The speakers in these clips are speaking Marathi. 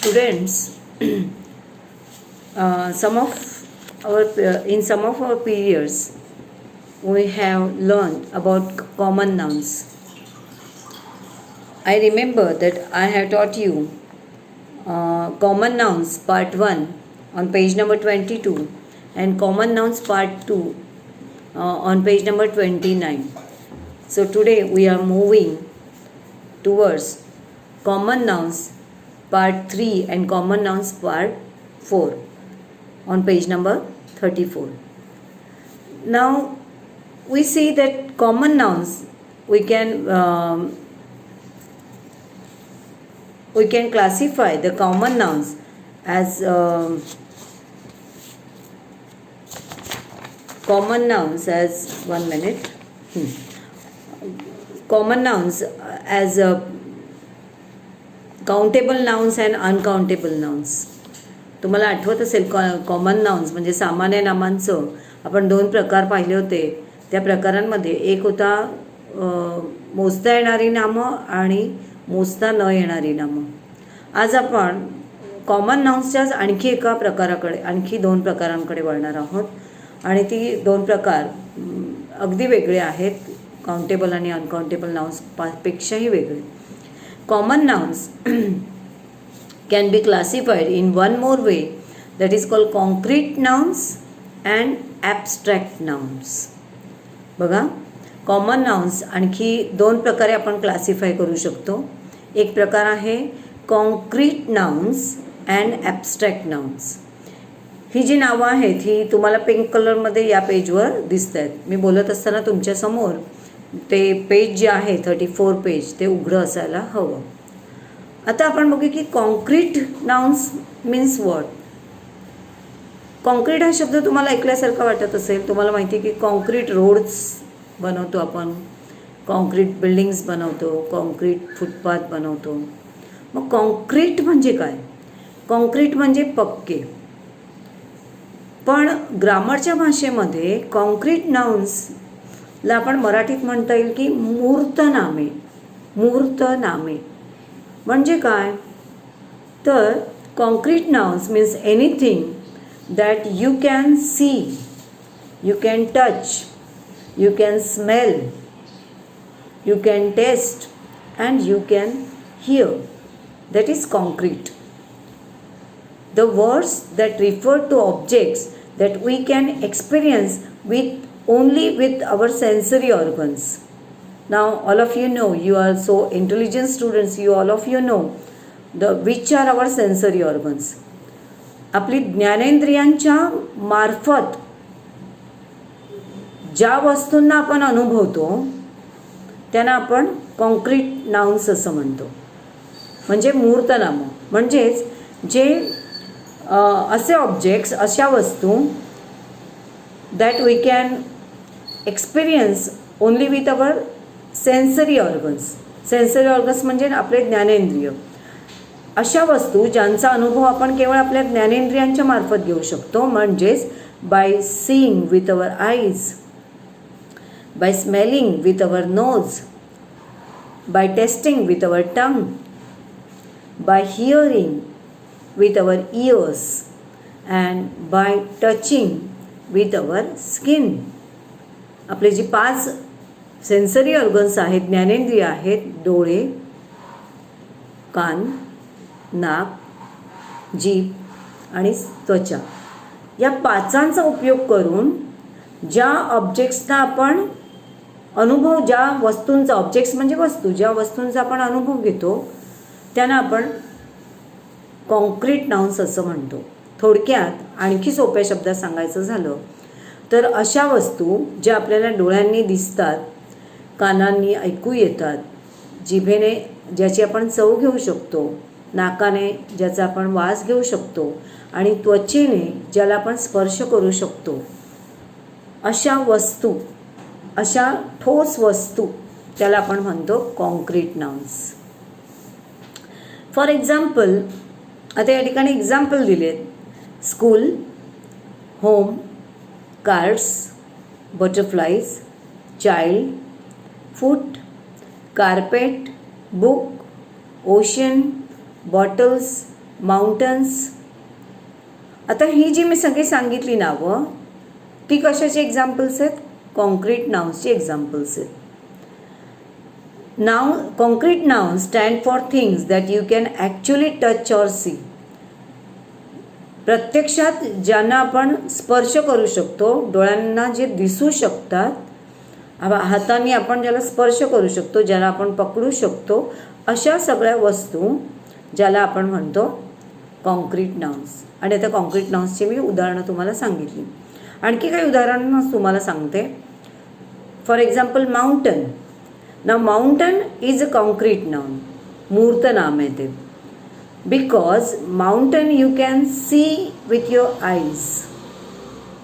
Students, some of our in some of our periods we have learned about common nouns. I remember that I have taught you common nouns part 1 on page number 22 and common nouns part 2 on page number 29. So today we are moving towards common nouns part 3 and common nouns part 4 on page number 34. Now we see that common nouns we can classify the common nouns as common nouns as countable nouns and uncountable nouns. तुम्हाला आठवत असेल कॉमन नाउन्स म्हणजे सामान्य नामांचं आपण 2 प्रकार पाहिले होते. त्या प्रकारांमध्ये एक होता मोजता येणारी नामं आणि मोजता न येणारी नामं. आज आपण कॉमन नाउन्सच्याच आणखी 2 प्रकारांकडे वळणार आहोत आणि ती 2 प्रकार अगदी वेगळे आहेत. काउंटेबल आणि अनकाउंटेबल नाउन्स पेक्षाही वेगळे. Common nouns can be classified in one more way, that is called concrete nouns and abstract nouns. बघा, कॉमन नाउन्स आणखी 2 प्रकारे आपण क्लासिफाय करू शकतो. एक प्रकार आहे concrete nouns and abstract nouns. ही जी नावं आहेत ही तुम्हाला पिंक कलरमध्ये या पेजवर दिसत आहेत. मी बोलत असताना तुमच्यासमोर ते पेज जे आहे 34 पेज ते उघडं असायला हवं. आता आपण बघू की concrete nouns means what. Concrete हा शब्द तुम्हाला ऐकल्यासारखा वाटत असेल. तुम्हाला माहिती आहे की कॉन्क्रीट रोड्स बनवतो आपण, कॉन्क्रीट बिल्डिंग्स बनवतो, कॉन्क्रीट फुटपाथ बनवतो. मग कॉन्क्रीट म्हणजे काय? कॉन्क्रीट म्हणजे पक्के. पण ग्रामरच्या भाषेमध्ये कॉन्क्रीट नाउन्सला आपण मराठीत म्हणता येईल की मूर्त नामे. म्हणजे काय? तर concrete nouns means anything that you can see, you can touch, you can smell, you can taste and you can hear. That is concrete. The words that refer to objects that we can experience only with our sensory organs. Now all of you know, you are so intelligent students, all of you know which are our sensory organs. आपली ज्ञानेंद्रियांच्या मार्फत ज्या वस्तूंना आपण अनुभवतो त्यांना आपण कॉन्क्रीट नाउन्स असं म्हणतो. म्हणजे मूर्त नामं. म्हणजेच जे असे ऑब्जेक्ट्स, अशा वस्तू that we can experience only with our sensory organs. Sensory organs म्हणजे आपले ज्ञानेंद्रिय. अशा वस्तू ज्यांचा अनुभव आपण केवळ आपल्या ज्ञानेंद्रियांच्या मार्फत घेऊ शकतो. म्हणजेच by seeing with our eyes, by smelling with our nose, by tasting with our tongue, by hearing with our ears and by touching with our skin. आपले जी 5 सेन्सरी ऑर्गन्स आहेत, ज्ञानेंद्रिय आहेत, डोळे, कान, नाक, जीभ आणि त्वचा, या 5चा उपयोग करून ज्या ऑब्जेक्ट्सना आपण अनुभव, ज्या वस्तूंचा, ऑब्जेक्ट्स म्हणजे वस्तू, ज्या वस्तूंचा आपण अनुभव घेतो त्यांना आपण कॉन्क्रीट नाउन्स असं म्हणतो. थोडक्यात आणखी सोप्या शब्दात सांगायचं झालं तर अशा वस्तू ज्या आपल्याला डोळ्यांनी दिसतात, कानांनी ऐकू येतात, जिभेने ज्याची आपण चव घेऊ शकतो, नाकाने ज्याचा आपण वास घेऊ शकतो आणि त्वचेने ज्याला आपण स्पर्श करू शकतो, अशा वस्तू, अशा ठोस वस्तू त्याला आपण म्हणतो कॉन्क्रीट नाउन्स. फॉर एक्झाम्पल, आता या ठिकाणी एक्झाम्पल दिलेत. School, home, cards, butterflies, child, foot, carpet, book, ocean, bottles, mountains. आता ही जी मी सगळी सांगितली नावं ती कशाची एक्झाम्पल्स आहेत? कॉन्क्रीट नाउन्सची एक्झाम्पल्स आहेत. Now concrete noun stand for things that you can actually touch or see. प्रत्यक्षात ज्यांना आपण स्पर्श करू शकतो, डोळ्यांना जे दिसू शकतात, हाताने आपण ज्याला स्पर्श करू शकतो, ज्याला आपण पकडू शकतो, अशा सगळ्या वस्तू ज्याला आपण म्हणतो कॉन्क्रीट नाउन्स. आणि आता कॉन्क्रीट नाउन्सची मी उदाहरणं तुम्हाला सांगितली. आणखी काही उदाहरणं तुम्हाला सांगते. For example mountain. Now mountain is a concrete noun. मूर्त नाम आहे ते. Because mountain you can C with your eyes.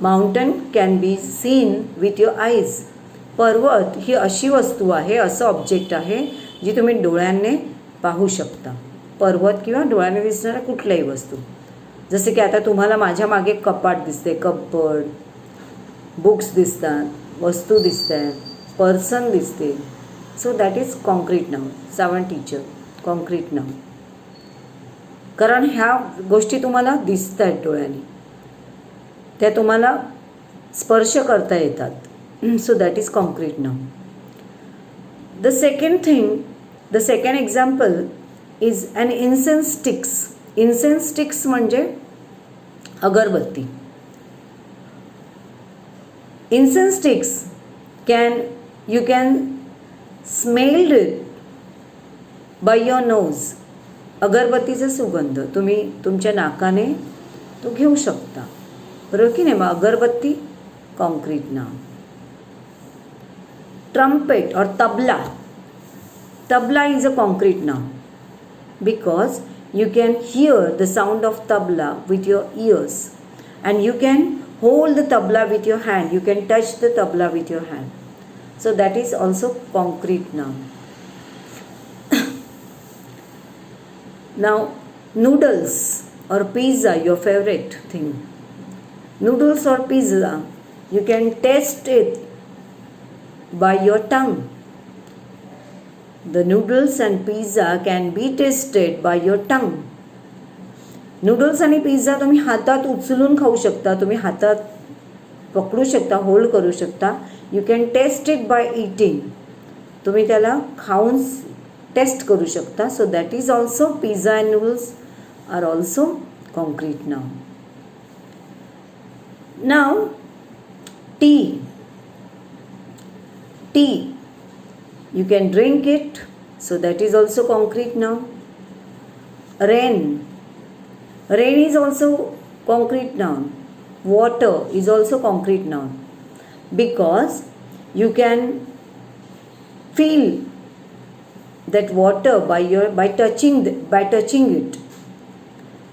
Mountain can be seen with your eyes. पर्वत ही अशी वस्तू आहे, असं ऑब्जेक्ट आहे जी तुम्ही डोळ्यांनी पाहू शकता. पर्वत किंवा डोळ्याने दिसणाऱ्या कुठल्याही वस्तू. जसे की आता तुम्हाला माझ्या मागे कपाट दिसते, कप्बोर्ड, बुक्स दिसतात, वस्तू दिसत आहेत, पर्सन दिसते. So that is concrete noun. Sawant teacher concrete noun. कारण ह्या गोष्टी तुम्हाला दिसत आहेत डोळ्याने, त्या तुम्हाला स्पर्श करता येतात. So that is concrete noun. The second example is an incense sticks. Incense sticks म्हणजे अगरबत्ती. Incense sticks you can smell it by your nose. अगरबत्तीचा सुगंध तुम्ही तुमच्या नाकाने तो घेऊ शकता, बरोबर की नाही? मग अगरबत्ती कॉन्क्रीट नाउन. ट्रम्पेट और tabla. Tabla is a concrete noun because you can hear the sound of tabla with your ears and you can hold the tabla with your hand. You can touch the tabla with your hand. So that is also concrete noun. Now noodles or pizza, your favorite thing. Noodles or pizza, you can taste it by your tongue. The noodles and pizza can be tasted by your tongue. Noodles आणि पिझ्झा तुम्ही हातात उचलून खाऊ शकता, तुम्ही हातात पकडू शकता, होल्ड करू शकता. You can taste it by eating. तुम्ही त्याला खाऊन टेस्ट करू शकता. So that is also pizza and noodles are also concrete noun. नाव tea. You can drink it, so that is also concrete noun. Rain is also concrete noun. Water is also concrete noun because you can feel that water by touching it.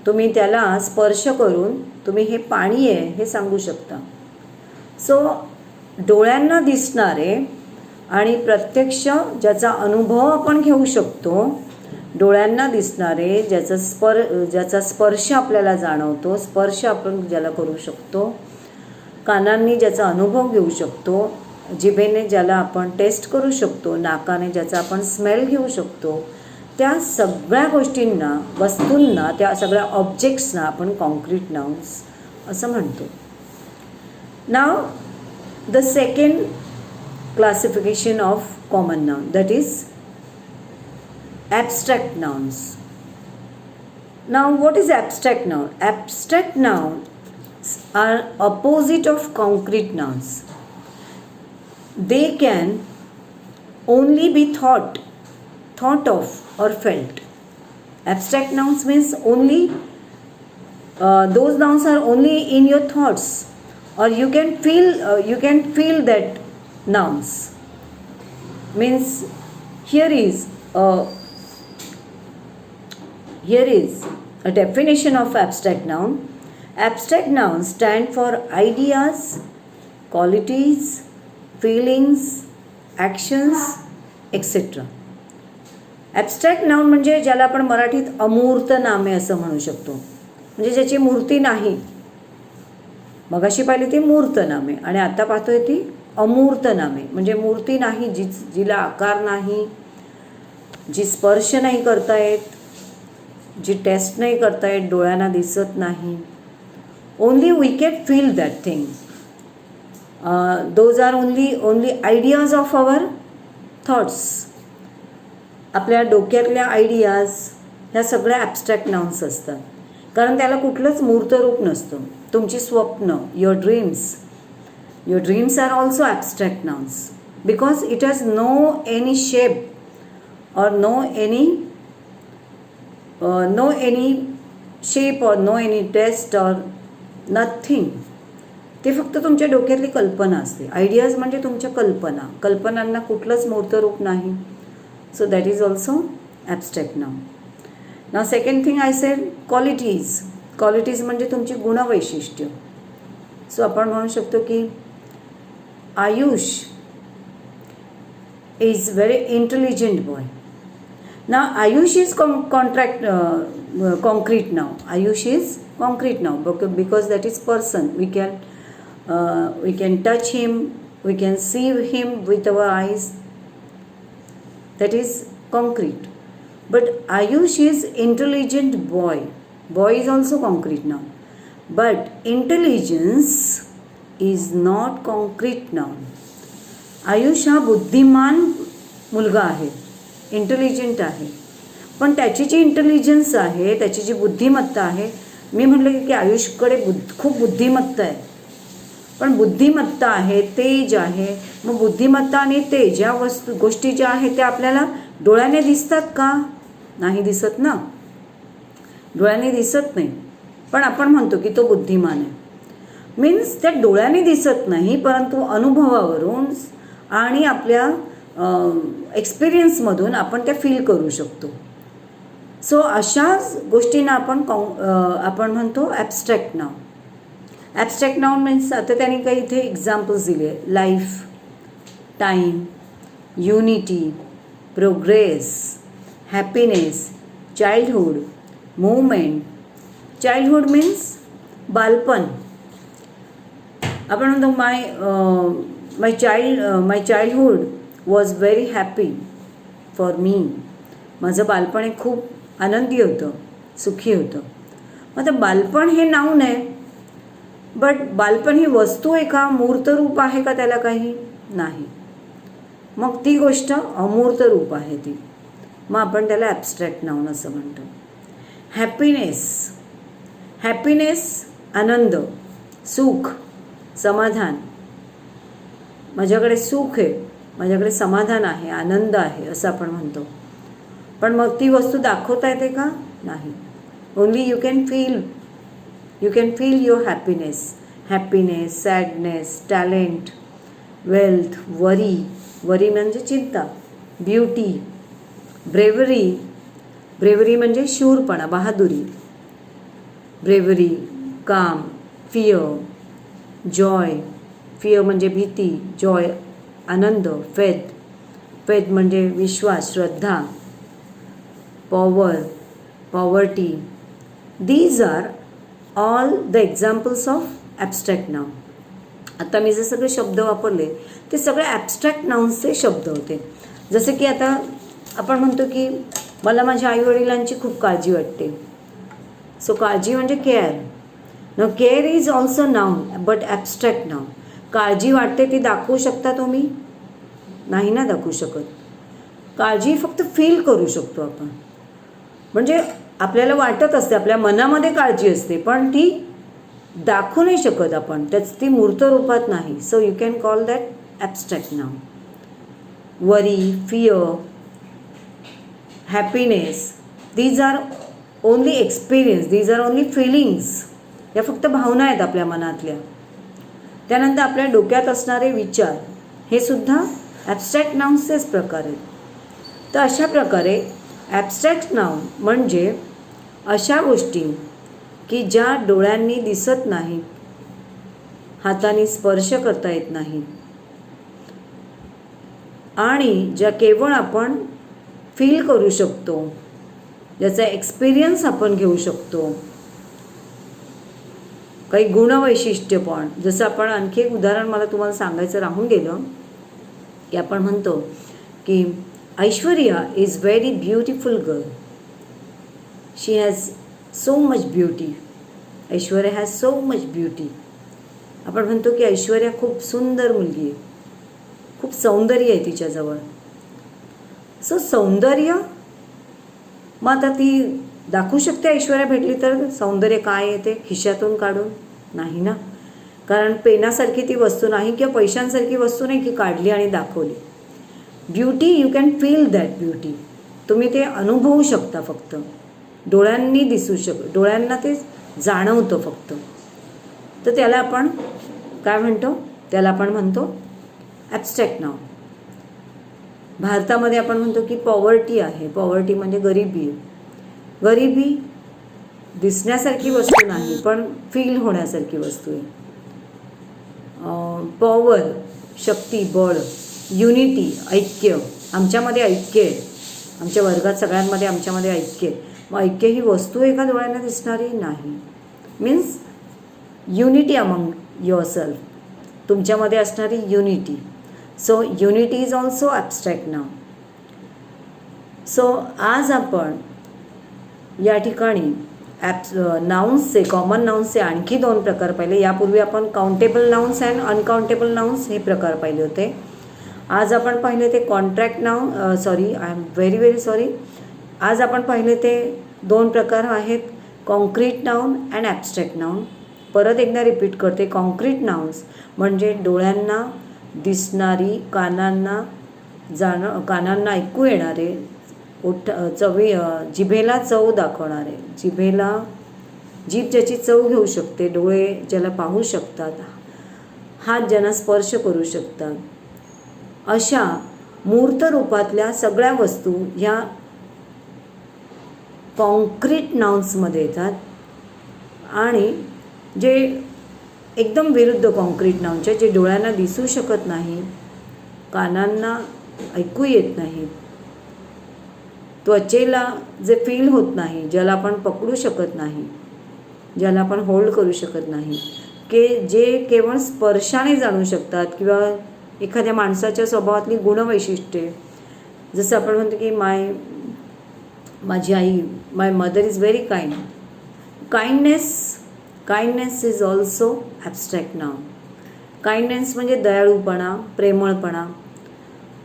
तुम्ही त्याला स्पर्श करून तुम्ही हे पाणी आहे हे सांगू शकता. सो डोळ्यांना दिसणारे आणि प्रत्यक्ष ज्याचा अनुभव आपण घेऊ शकतो, डोळ्यांना दिसणारे ज्याचा स्पर्श आपल्याला जाणवतो, स्पर्श आपण ज्याला करू शकतो, कानांनी ज्याचा अनुभव घेऊ शकतो, जिभेने ज्याला आपण टेस्ट करू शकतो, नाकाने ज्याचा आपण स्मेल घेऊ शकतो, त्या सगळ्या गोष्टींना, वस्तूंना, त्या सगळ्या ऑब्जेक्ट्सना आपण कॉन्क्रीट नाउन्स असं म्हणतो. नाव the second classification of common noun, that is abstract nouns. Now what is abstract noun? Abstract nouns are opposite of concrete nouns. They can only be thought of or felt. Abstract nouns means only those nouns are only in your thoughts, or you can feel that nouns. Means here is a definition of abstract noun. Abstract nouns stand for ideas, qualities, feelings, actions, etc. Abstract noun म्हणजे ज्याला आपण मराठीत अमूर्त नामे असं म्हणू शकतो, म्हणजे ज्याची मूर्ती नाही. मगाशी पाहिली ती मूर्त नामे आणि आता पाहतोय ती अमूर्त नामे, म्हणजे मूर्ती नाही, जिला आकार नाही, जी स्पर्श नाही करता येत, जी टेस्ट नाही करता येत, डोळ्यांना दिसत नाही. Only we can feel that thing. Those are only ideas of our thoughts. आपल्या डोक्यातल्या आयडियाज ह्या सगळ्या ॲबस्ट्रॅक्ट नाउन्स असतात, कारण त्याला कुठलंच मूर्तरूप नसतं. तुमची स्वप्न, your dreams are also abstract nouns because it has no any shape or no any shape or no any test or nothing. ते फक्त तुमच्या डोक्यातली कल्पना असते. आयडियाज म्हणजे तुमच्या कल्पनांना कुठलंच मूर्तरूप नाही. So that is also abstract noun. Now second thing I said qualities म्हणजे तुमची गुणवैशिष्ट्य. सो आपण म्हणू शकतो की Ayush is very intelligent boy. Now Ayush is concrete now. Ayush is concrete now because that is person. We can touch him, we can see him with our eyes. That is concrete. But Ayush is intelligent boy. Boy is also concrete now. But intelligence is not concrete now. Ayush हा बुद्धिमान मुलगा आहे, इंटेलिजंट आहे, पण त्याची जी इंटेलिजन्स आहे, त्याची जी बुद्धिमत्ता आहे, मी म्हटलं की आयुषकडे खूप बुद्धिमत्ता आहे, पण बुद्धिमत्ता आहे, तेज आहे. मग बुद्धिमत्ता आणि तेज या गोष्टी ज्या आहेत त्या आपल्याला डोळ्याने दिसतात का? नाही दिसत ना, डोळ्याने दिसत नाही, पण आपण म्हणतो की तो बुद्धिमान आहे. मीन्स त्या डोळ्याने दिसत नाही, परंतु अनुभवावरून आणि आपल्या एक्सपिरियन्समधून आपण त्या फील करू शकतो. सो अशाच गोष्टींना आपण म्हणतो abstract noun. Abstract noun means आता त्यांनी काही इथे एक्झाम्पल्स दिले. Life, time, unity, progress, happiness, childhood, movement. Childhood means बालपण. आपण म्हणतो my childhood was very happy for me. माझं बालपण हे खूप आनंदी होतं, सुखी होतं. मग आता बालपण हे नाऊन आहे, बट बालपण ही वस्तू आहे का, मूर्त रूप आहे का, त्याला काही नाही. मग ती गोष्ट अमूर्त रूप आहे ती. मग आपण त्याला ॲबस्ट्रॅक्ट नाऊन असं म्हणतो. हॅपीनेस आनंद, सुख, समाधान. माझ्याकडे सुख आहे, माझ्याकडे समाधान आहे, आनंद आहे असं आपण म्हणतो. पण मग ती वस्तू दाखवता येते का? नाही. Only you can feel your happiness, sadness, talent, wealth, worry म्हणजे चिंता, ब्युटी, ब्रेवरी म्हणजे शूरपणा, बहादुरी, ब्रेवरी, काम, फिअर म्हणजे भीती, जॉय आनंद, फेथ म्हणजे विश्वास, श्रद्धा, poverty. These are all the examples of abstract noun. आता मी जे सगळे शब्द वापरले ते सगळे ॲबस्ट्रॅक्ट नाउन्सचे शब्द होते. जसे की आता आपण म्हणतो की मला माझ्या आईवडिलांची खूप काळजी वाटते. सो काळजी म्हणजे care. No care is also noun but abstract noun. काळजी वाटते ती दाखवू शकता तुम्ही? नाही ना दाखवू शकत. काळजी फक्त फील करू शकतो आपण. म्हणजे आपल्याला वाटत असते, आपल्या मनामध्ये काळजी असते, पण ती दाखवू नाही शकत आपण, ती मूर्त रूपात नाही. So you can call that abstract noun. Worry, fear, happiness, these are only experience, these are only feelings. या फक्त भावना आहेत आपल्या मनातल्या. त्यानंतर आपल्या डोक्यात असणारे विचार हे सुद्धा ॲबस्ट्रॅक्ट नाउन्सचेच प्रकार आहेत. तर अशा प्रकारे ॲबस्ट्रॅक्ट नाउन म्हणजे अशा गोष्टी की ज्या डोळ्यांनी दिसत नाहीत, हाताने स्पर्श करता येत नाहीत आणि ज्या केवळ आपण फील करू शकतो, ज्याचा एक्सपिरियन्स आपण घेऊ शकतो. काही गुणवैशिष्ट्य पण, जसं आपण आणखी एक उदाहरण मला तुम्हाला सांगायचं राहून गेलं की आपण म्हणतो की Aishwarya is very beautiful girl. She has so much beauty. Aishwarya has so much beauty. आपण म्हणतो की ऐश्वर्या खूप सुंदर मुलगी आहे, खूप सौंदर्य आहे तिच्याजवळ. सो सौंदर्य, मग आता ती दाखवू शकते ऐश्वर्या भेटली तर सौंदर्य काय आहे ते खिशातून काढून? नाही ना, कारण पेनासारखी ती वस्तू नाही किंवा पैशांसारखी वस्तू नाही की काढली आणि दाखवली. Beauty, you can feel that beauty. तुम्ही ते अनुभवू शकता, फक्त डोळ्यांनी दिसू डोळ्यांना ते जाणवतं फक्त. तर त्याला आपण काय म्हणतो? त्याला आपण म्हणतो ॲब्स्ट्रॅक्ट नाउन. भारतामध्ये आपण म्हणतो की पॉवर्टी आहे. पॉवर्टी म्हणजे गरिबी आहे. गरिबी दिसण्यासारखी वस्तू नाही, पण फील होण्यासारखी वस्तू आहे. पॉवर, शक्ती, बळ. युनिटी, ऐक्य. आमच्यामध्ये ऐक्य आहे, आमच्या वर्गात सगळ्यांमध्ये आमच्यामध्ये ऐक्य आहे. मग ऐक्य ही वस्तू आहे का डोळ्यांना दिसणारी? नाही. मीन्स युनिटी अमंग युअरसेल्फ, तुमच्यामध्ये असणारी unity. So unity is also abstract noun. So आज आपण या ठिकाणी नाउन्सचे, कॉमन नाउन्सचे आणखी 2 प्रकार पाहिले. यापूर्वी आपण countable nouns and uncountable nouns हे प्रकार पाहिले होते. आज आपण पाहिले ते contract noun, I am very sorry. आज आपण पाहिले ते 2 प्रकार आहेत, concrete noun and abstract noun. परत एकदा रिपीट करते. कॉन्क्रीट नाउन्स म्हणजे डोळ्यांना दिसणारी, कानांना ऐकू येणारे, जिभेला चव दाखवणारे, जीभ ज्याची चव घेऊ शकते, डोळे ज्याला पाहू शकतात, हात ज्यांना स्पर्श करू शकतात, अशा मूर्त रूपातल्या सगळ्या वस्तू ह्या कॉन्क्रीट नाउन्समध्ये येतात. आणि जे एकदम विरुद्ध कॉन्क्रीट नाउनचे, जे डोळ्यांना दिसू शकत नाही, कानांना ऐकू येत नाहीत, त्वचेला जे फील होत नाही, ज्याला आपण पकडू शकत नाही, ज्याला आपण होल्ड करू शकत नाही, जे केवळ स्पर्शाने जाणू शकतात, किंवा एखाद्या माणसाच्या स्वभावातली गुणवैशिष्ट्ये. जसं आपण म्हणतो की माझी आई, my mother is very kind. Kindness is also abstract noun. Kindness म्हणजे दयाळूपणा, प्रेमळपणा.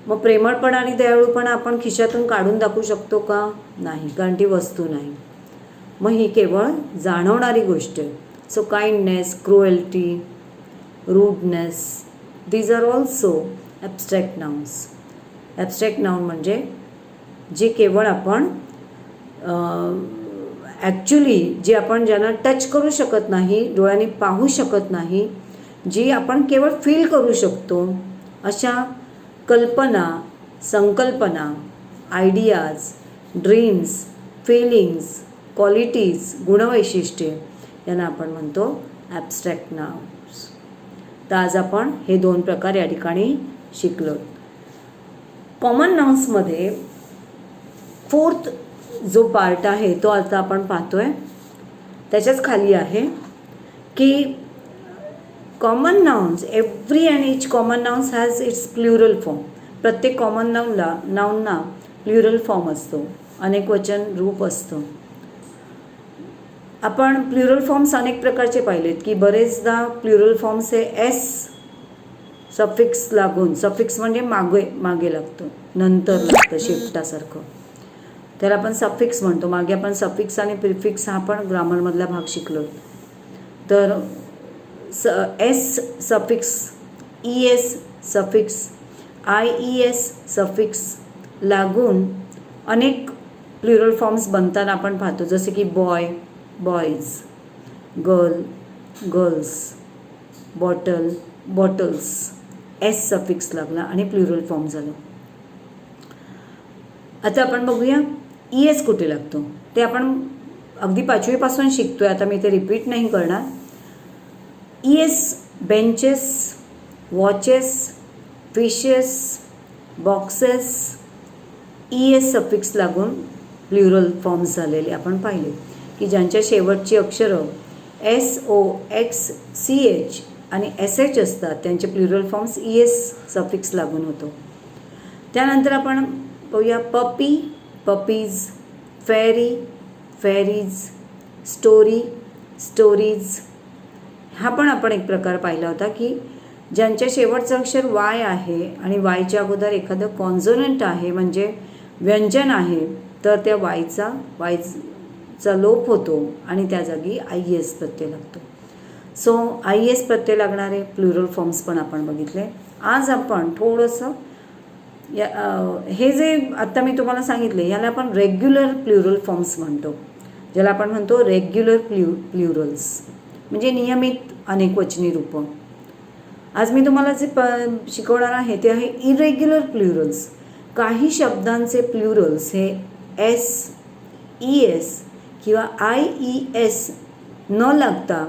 मग प्रेमळपणा आणि दयाळूपणा आपण खिशातून काढून दाखवू शकतो का? नाही, कारण ती वस्तू नाही. मग ही केवळ जाणवणारी गोष्ट आहे. So kindness, cruelty, rudeness, these are also abstract nouns. Abstract noun म्हणजे जे केवळ आपण ॲक्च्युली जे आपण ज्यांना टच करू शकत नाही, डोळ्यांनी पाहू शकत नाही, जी आपण केवळ फील करू शकतो, अशा कल्पना, संकल्पना, आयडियाज, ड्रीम्स, फिलिंग्स, क्वालिटीज, गुणवैशिष्ट्ये, यांना आपण म्हणतो ॲब्स्ट्रॅक्ट नाउन्स. तर आज आपण हे 2 प्रकार या ठिकाणी शिकलो. कॉमन नाउन्समध्ये 4th जो पार्ट आहे तो आता आपण पाहतोय. त्याच्याच खाली आहे की common nouns, every and each common nouns has its plural form. प्रत्येक कॉमन नाउनना प्ल्युरल फॉर्म असतो, अनेक वचन रूप असतं. आपण प्ल्युरल फॉर्म्स अनेक प्रकारचे पाहिलेत की बरेचदा प्ल्युरल फॉर्म्स हे एस सफिक्स लागून, सफिक्स म्हणजे मागे लागतं, नंतर लागतं शेपटासारखं, त्याला आपण सफिक्स म्हणतो. मागे आपण सफिक्स आणि प्रिफिक्स हा पण ग्रामरमधला भाग शिकलो. तर S suffix, E S suffix, IES suffix लागून अनेक प्ल्युरल फॉर्म्स बनताना आपण पाहतो. जसे की boy, boys, girl, girls, bottle, bottles. S suffix लागला आणि प्ल्युरल फॉर्म झालं. आता आपण बघूया ES कुठे लागतो. ते आपण अगदी 5वीपासून शिकतोय, आता मी ते रिपीट नाही करणार. ES benches, watches, fishes, boxes, ES suffix लागून प्ल्युरल फॉर्म्स झालेले आपण पाहिले की ज्यांच्या शेवटची अक्षरं SOXCH आणि SH असतात त्यांचे प्ल्युरल फॉर्म्स ES सफिक्स लागून होतो. त्यानंतर आपण बघूया पपी, पपीज, फेरी, फेरीज, स्टोरी, स्टोरीज. हा पण आपण एक प्रकार पाहिला होता की ज्यांच्या शेवटचं अक्षर वाय आहे आणि वायच्या अगोदर एखादं कॉन्झोनंट आहे म्हणजे व्यंजन आहे, तर त्या वायचा लोप होतो आणि त्या जागी आय एस प्रत्यय लागतो. सो आय एस प्रत्यय लागणारे प्लुरल फॉर्म्स पण आपण बघितले. आज आपण थोडंसं हे जे आत्ता मी तुम्हाला सांगितले ह्याला आपण रेग्युलर प्लुरल फॉर्म्स म्हणतो, ज्याला आपण म्हणतो रेग्युलर प्लुरल्स म्हणजे नियमित अनेकवचनी रूपं. आज मी तुम्हाला जे शिकवणार आहे ते आहे इरेग्युलर प्लुरल्स. काही शब्दांचे प्लुरल्स हे एस, ई एस किंवा आय ई एस न लागता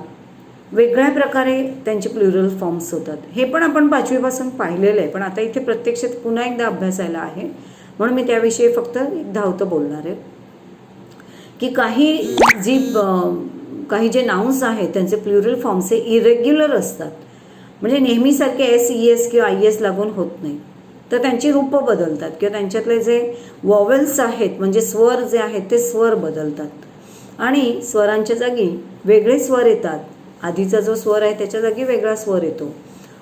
वेगळ्या प्रकारे त्यांचे प्लुरल फॉर्म्स होतात. हे पण आपण 5वीपासून पाहिलेलं आहे, पण आता इथे प्रत्यक्षात पुन्हा एकदा अभ्यासायला आहे म्हणून मी त्याविषयी फक्त एक धावतं बोलणार आहे की काही जे नाउन्स आहेत त्यांचे प्लुरल फॉर्म्स हे इरेग्युलर असतात, म्हणजे नेहमीसारखे एस, ई एस किंवा आय एस लागून होत नाही, तर त्यांची रूपं बदलतात किंवा त्यांच्यातले जे वॉवेल्स आहेत म्हणजे स्वर जे आहेत ते स्वर बदलतात आणि स्वरांच्या जागी वेगळे स्वर येतात. आधीचा जो स्वर आहे त्याच्या जागी वेगळा स्वर येतो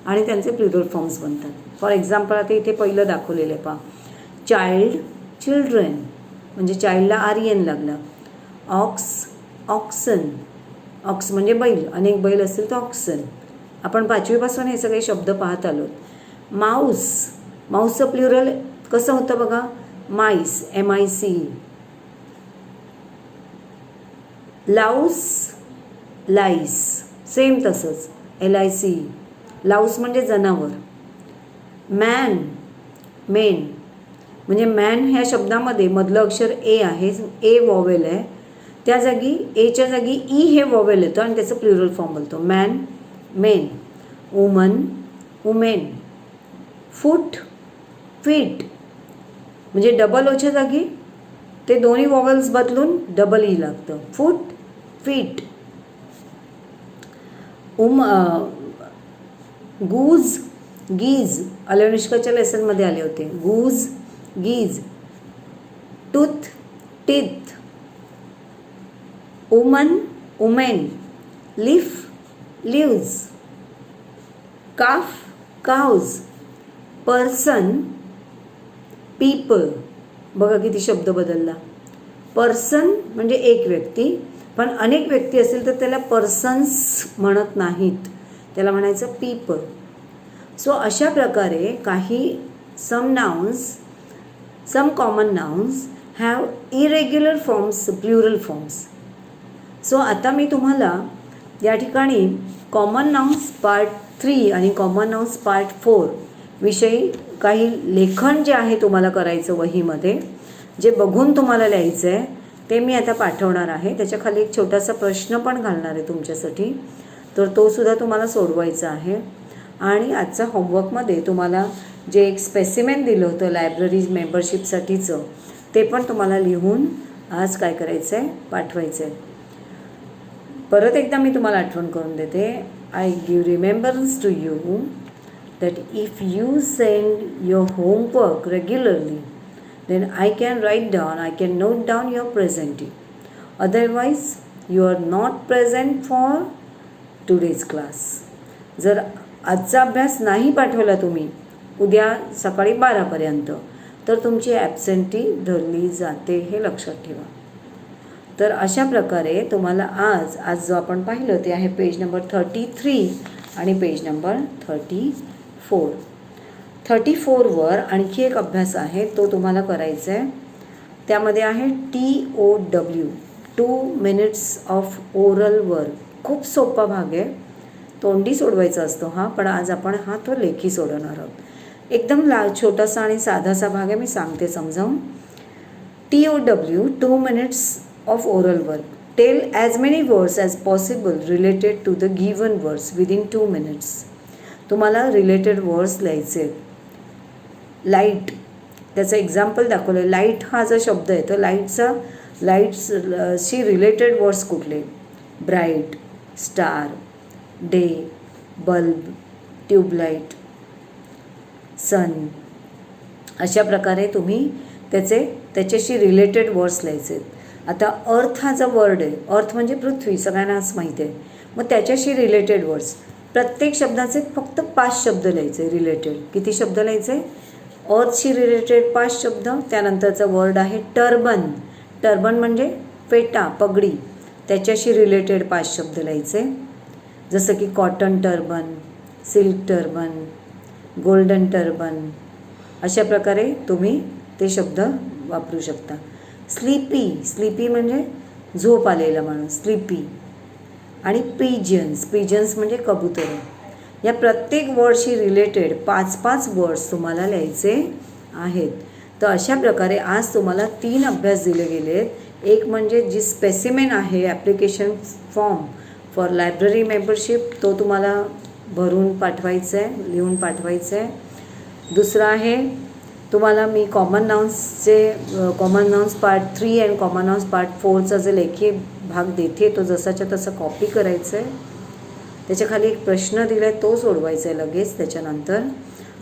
आणि त्यांचे प्लुरल फॉर्म्स बनतात. फॉर एक्झाम्पल आता इथे पहिलं दाखवलेलं आहे पहा, चाइल्ड, चिल्ड्रन म्हणजे चाइल्डला आर्यन लागला. ऑक्स, ऑक्सन, ऑक्स म्हणजे बैल, अनेक बैल असतील तर ऑक्सन. आपण 5वीपासून हे सगळे शब्द पाहत आलो. माऊस, माऊसचं प्लुरल कसं होतं बघा, माईस, MIC. लाऊस, लाईस, सेम तसंच LIC. लाऊस म्हणजे जनावर. मॅन, मेन म्हणजे मॅन ह्या शब्दामध्ये मधलं अक्षर ए आहे, ए वॉवेल आहे, त्या जागी एच्या जागी ई हे वॉवेल येतं आणि त्याचं प्लुरल फॉर्म बोलतो man, men. Woman, women. Foot, feet म्हणजे डबल ओच्या जागी ते दोन्ही वॉवेल्स बदलून डबल ई लागतं, फूट, फीट. गूज, गीज अलनुष्काच्या लेसनमध्ये आले होते. Goose, geese. Tooth, teeth. Woman, women. Leaf, leaves. Calf, cows. Person, people. बघा किती शब्द बदलला. पर्सन म्हणजे एक व्यक्ती, पण अनेक व्यक्ती असतील तर त्याला पर्सन्स म्हणत नाहीत, त्याला म्हणायचं पीपल. सो अशा प्रकारे काही some common nouns have irregular forms, plural forms. So आता मी तुम्हाला या ठिकाणी कॉमन नाउन्स पार्ट 3 आणि कॉमन नाउन्स पार्ट 4 विषयी काही लेखन जे आहे तुम्हाला करायचं वहीमध्ये, जे बघून तुम्हाला लिहायचं आहे ते मी आता पाठवणार आहे. त्याच्या खाली एक छोटासा प्रश्न पण घालणार आहे तुमच्यासाठी, तर तो सुद्धा तुम्हाला सोडवायचा आहे. आणि आजच्या होमवर्कमध्ये तुम्हाला जे एक स्पेसिमेन दिलं होतं लायब्ररी मेंबरशिपसाठीचं, ते पण तुम्हाला लिहून आज काय करायचं आहे, पाठवायचं आहे. परत एकदा मी तुम्हाला आठवण करून देते. I give remembrance to you that if you send your homework regularly, then I can note down your presenting. Otherwise, you are not present for today's class. जर आजचा अभ्यास नाही पाठवला तुम्ही उद्या सकाळी 12पर्यंत, तर तुमची ॲब्सेंटी धरली जाते, हे लक्षात ठेवा. तर अशा प्रकारे तुम्हाला आज जो आपण पाहिलं ते आहे पेज नंबर 33 आणि पेज नंबर 34वर आणखी एक अभ्यास आहे, तो तुम्हाला करायचा आहे. त्यामध्ये आहे TOW, 2 minutes of oral work. खूप सोपा भाग आहे, तोंडी सोडवायचा असतो हा, पण आज आपण तो लेखी सोडवणार आहोत. एकदम छोटासा आणि साधासा भाग आहे, मी सांगते समजावून. TOW, 2 minutes of oral work. Tell as many words as possible related to the given words within 2 minutes. तुम्हाला रिलेटेड वर्ड्स लिहायचे. लाईट, त्याचं एक्झाम्पल दाखवलं. लाईट हा जो शब्द आहे तर लाईट्सशी रिलेटेड वर्ड्स कुठले? Bright, star, day, bulb, tubelight, sun. अशा प्रकारे तुम्ही त्याच्याशी रिलेटेड वर्ड्स लिहायचे. आता अर्थ हा जो वर्ड आहे, अर्थ म्हणजे पृथ्वी, सगळ्यांनाच माहिती आहे. मग त्याच्याशी रिलेटेड वर्ड्स, प्रत्येक शब्दाचे फक्त 5 शब्द लिहायचे रिलेटेड. किती शब्द लिहायचे? अर्थशी रिलेटेड 5 शब्द. त्यानंतरचा वर्ड आहे टर्बन. टर्बन म्हणजे फेटा, पगडी, त्याच्याशी रिलेटेड 5 शब्द लिहायचे. जसं की cotton turban, silk turban, golden turban, अशा प्रकारे तुम्ही ते शब्द वापरू शकता. स्लीपी, स्लीपी म्हणजे झोप आलेला माणूस, स्लीपी. आणि पिजन्स, पिजन्स म्हणजे कबुतर. या प्रत्येक वर्डशी रिलेटेड 5-5 वर्ड्स तुम्हाला लिहायचे आहेत. तर अशा प्रकारे आज तुम्हाला 3 अभ्यास दिले गेले आहेत. एक म्हणजे जी स्पेसिमेन आहे application form for library membership, तो तुम्हाला भरून पाठवायचा आहे, लिहून पाठवायचं आहे. दुसरं आहे तुम्हाला मी common nouns part 3 and common nouns part 4चा जे लेखी भाग देते तो जसाच्या तसा कॉपी करायचं आहे. त्याच्या खाली एक प्रश्न दिला आहे, तो सोडवायचा आहे लगेच त्याच्यानंतर.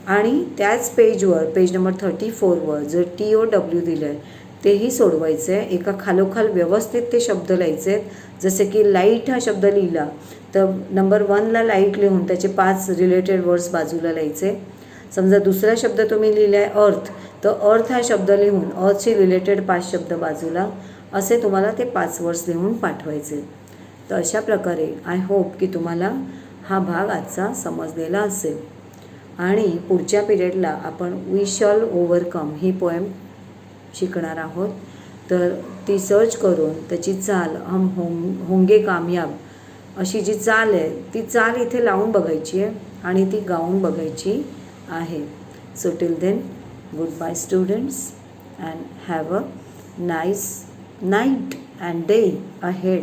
आणि त्याच पेजवर, पेज नंबर 34वर जर TOW दिलं आहे तेही सोडवायचं आहे. एका खालोखाल व्यवस्थित ते शब्द लिहायचे आहेत. जसे की लाईट हा शब्द लिहिला तर नंबर 1ला लाईट लिहून त्याचे 5 रिलेटेड वर्ड्स बाजूला लिहायचे. समजा दुसरा शब्द तुम्ही लिहिला आहे अर्थ, तर अर्थ हा शब्द लिहून अर्थशी रिलेटेड 5 शब्द बाजूला, असे तुम्हाला ते 5 वर्ड्स लिहून पाठवायचे. तर अशा प्रकारे आय होप की तुम्हाला हा भाग आजचा समजलेला असेल. आणि पुढच्या पिरियडला आपण वी शॉल ओव्हरकम ही पोएम शिकणार आहोत. तर ती सर्च करून त्याची चाल हम होंगे कामयाब अशी जी चाल आहे ती चाल इथे लावून बघायची आहे आणि ती गाऊन बघायची आहे. So till then, good bye students and have a nice night and day ahead.